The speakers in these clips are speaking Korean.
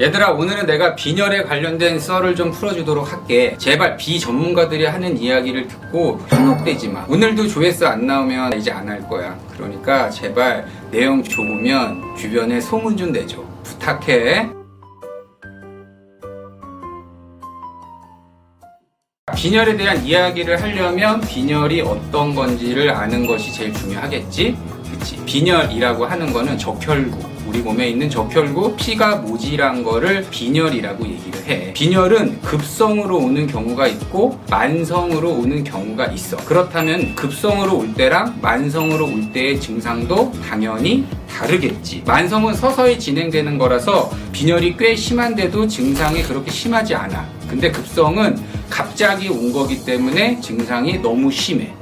얘들아, 오늘은 내가 빈혈에 관련된 썰을 좀 풀어주도록 할게. 제발 비전문가들이 하는 이야기를 듣고 현혹되지 마. 오늘도 조회수 안 나오면 이제 안 할 거야. 그러니까 제발 내용 좋으면 주변에 소문 좀 내줘. 부탁해. 빈혈에 대한 이야기를 하려면 빈혈이 어떤 건지를 아는 것이 제일 중요하겠지? 그치? 빈혈이라고 하는 거는 적혈구, 우리 몸에 있는 적혈구, 피가 모질한 거를 빈혈이라고 얘기를 해. 빈혈은 급성으로 오는 경우가 있고 만성으로 오는 경우가 있어. 그렇다면 급성으로 올 때랑 만성으로 올 때의 증상도 당연히 다르겠지. 만성은 서서히 진행되는 거라서 빈혈이 꽤 심한데도 증상이 그렇게 심하지 않아. 근데 급성은 갑자기 온 거기 때문에 증상이 너무 심해.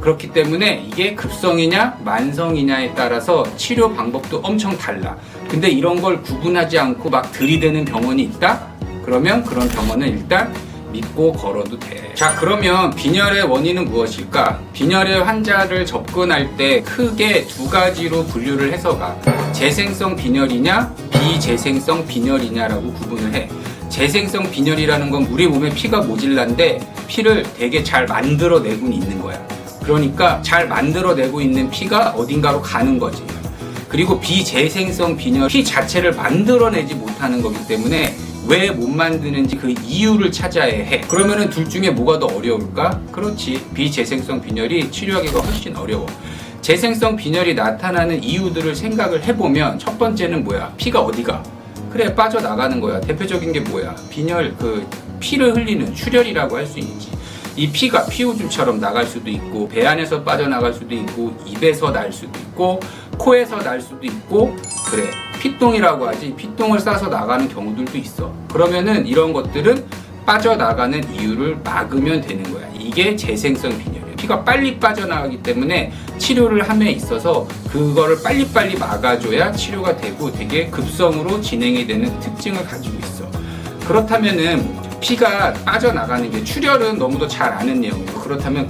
그렇기 때문에 이게 급성이냐 만성이냐에 따라서 치료 방법도 엄청 달라. 근데 이런 걸 구분하지 않고 막 들이대는 병원이 있다? 그러면 그런 병원은 일단 믿고 걸어도 돼. 자, 그러면 빈혈의 원인은 무엇일까? 빈혈의 환자를 접근할 때 크게 두 가지로 분류를 해서 가. 재생성 빈혈이냐 비재생성 빈혈이냐라고 구분을 해. 재생성 빈혈이라는 건 우리 몸에 피가 모질란데 피를 되게 잘 만들어내고 있는 거야. 그러니까 잘 만들어내고 있는 피가 어딘가로 가는 거지. 그리고 비재생성 빈혈, 피 자체를 만들어내지 못하는 거기 때문에 왜 못 만드는지 그 이유를 찾아야 해. 그러면은 둘 중에 뭐가 더 어려울까? 그렇지, 비재생성 빈혈이 치료하기가 훨씬 어려워. 재생성 빈혈이 나타나는 이유들을 생각을 해보면 첫 번째는 뭐야? 피가 어디가? 그래, 빠져나가는 거야. 대표적인 게 뭐야? 빈혈, 피를 흘리는 출혈이라고 할 수 있지. 이 피가 피오줌처럼 나갈 수도 있고 배 안에서 빠져나갈 수도 있고 입에서 날 수도 있고 코에서 날 수도 있고, 그래, 피똥이라고 하지. 피똥을 싸서 나가는 경우들도 있어. 그러면은 이런 것들은 빠져나가는 이유를 막으면 되는 거야. 이게 재생성 빈혈이야. 피가 빨리 빠져나가기 때문에 치료를 함에 있어서 그거를 빨리빨리 막아줘야 치료가 되고 되게 급성으로 진행이 되는 특징을 가지고 있어. 그렇다면은 피가 빠져나가는 게, 출혈은 너무도 잘 아는 내용이고, 그렇다면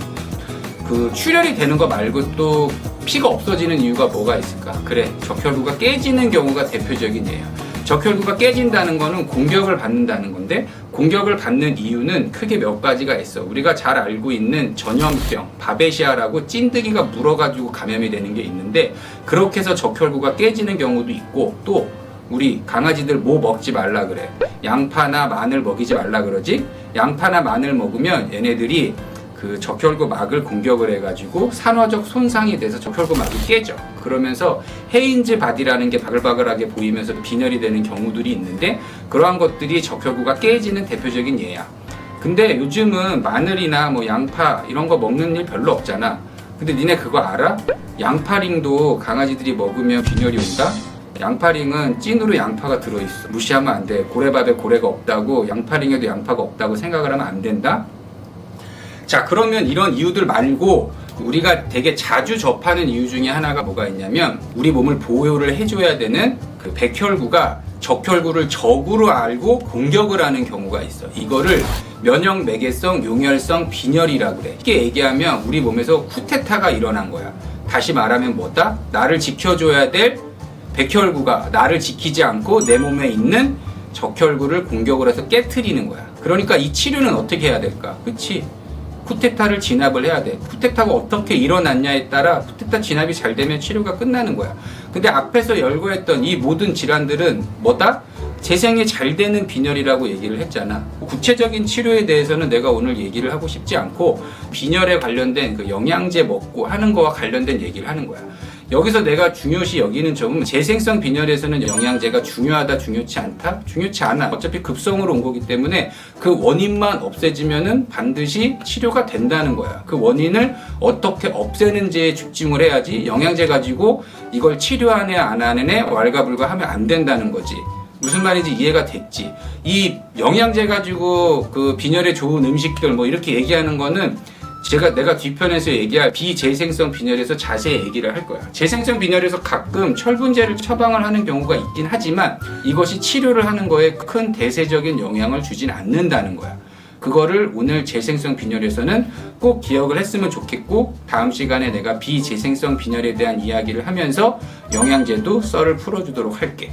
출혈이 되는 거 말고 또 피가 없어지는 이유가 뭐가 있을까? 그래, 적혈구가 깨지는 경우가 대표적인 예야. 적혈구가 깨진다는 거는 공격을 받는다는 건데, 공격을 받는 이유는 크게 몇 가지가 있어. 우리가 잘 알고 있는 전염병, 바베시아라고 찐득이가 물어가지고 감염이 되는 게 있는데, 그렇게 해서 적혈구가 깨지는 경우도 있고, 또 우리 강아지들 뭐 먹지 말라 그래? 양파나 마늘 먹이지 말라 그러지? 양파나 마늘 먹으면 얘네들이 그 적혈구 막을 공격을 해가지고 산화적 손상이 돼서 적혈구 막이 깨져. 그러면서 헤인즈 바디라는 게 바글바글하게 보이면서 빈혈이 되는 경우들이 있는데, 그러한 것들이 적혈구가 깨지는 대표적인 예야. 근데 요즘은 마늘이나 뭐 양파 이런 거 먹는 일 별로 없잖아. 근데 니네 그거 알아? 양파링도 강아지들이 먹으면 빈혈이 온다? 양파링은 찐으로 양파가 들어있어. 무시하면 안 돼. 고래밥에 고래가 없다고, 양파링에도 양파가 없다고 생각을 하면 안 된다? 자, 그러면 이런 이유들 말고 우리가 되게 자주 접하는 이유 중에 하나가 뭐가 있냐면, 우리 몸을 보호를 해줘야 되는 그 백혈구가 적혈구를 적으로 알고 공격을 하는 경우가 있어. 이거를 면역 매개성 용혈성 빈혈이라고 그래. 이게 얘기하면 우리 몸에서 쿠데타가 일어난 거야. 다시 말하면 뭐다? 나를 지켜줘야 될 백혈구가 나를 지키지 않고 내 몸에 있는 적혈구를 공격을 해서 깨트리는 거야. 그러니까 이 치료는 어떻게 해야 될까? 그치? 쿠데타를 진압을 해야 돼. 쿠데타가 어떻게 일어났냐에 따라 쿠데타 진압이 잘 되면 치료가 끝나는 거야. 근데 앞에서 열거했던 이 모든 질환들은 뭐다? 재생이 잘 되는 빈혈이라고 얘기를 했잖아. 구체적인 치료에 대해서는 내가 오늘 얘기를 하고 싶지 않고, 빈혈에 관련된 그 영양제 먹고 하는 거와 관련된 얘기를 하는 거야. 여기서 내가 중요시 여기는 점은, 재생성 빈혈에서는 영양제가 중요하다 중요치 않다? 중요치 않아. 어차피 급성으로 온 거기 때문에 그 원인만 없애지면은 반드시 치료가 된다는 거야. 그 원인을 어떻게 없애는지에 집중을 해야지, 영양제 가지고 이걸 치료하네 안 하네 왈가불가 하면 안 된다는 거지. 무슨 말인지 이해가 됐지? 이 영양제 가지고 그 빈혈에 좋은 음식들 뭐 이렇게 얘기하는 거는 내가 뒤편에서 얘기할 비재생성 빈혈에서 자세히 얘기를 할 거야. 재생성 빈혈에서 가끔 철분제를 처방을 하는 경우가 있긴 하지만 이것이 치료를 하는 거에 큰 대세적인 영향을 주진 않는다는 거야. 그거를 오늘 재생성 빈혈에서는 꼭 기억을 했으면 좋겠고, 다음 시간에 내가 비재생성 빈혈에 대한 이야기를 하면서 영양제도 썰을 풀어주도록 할게.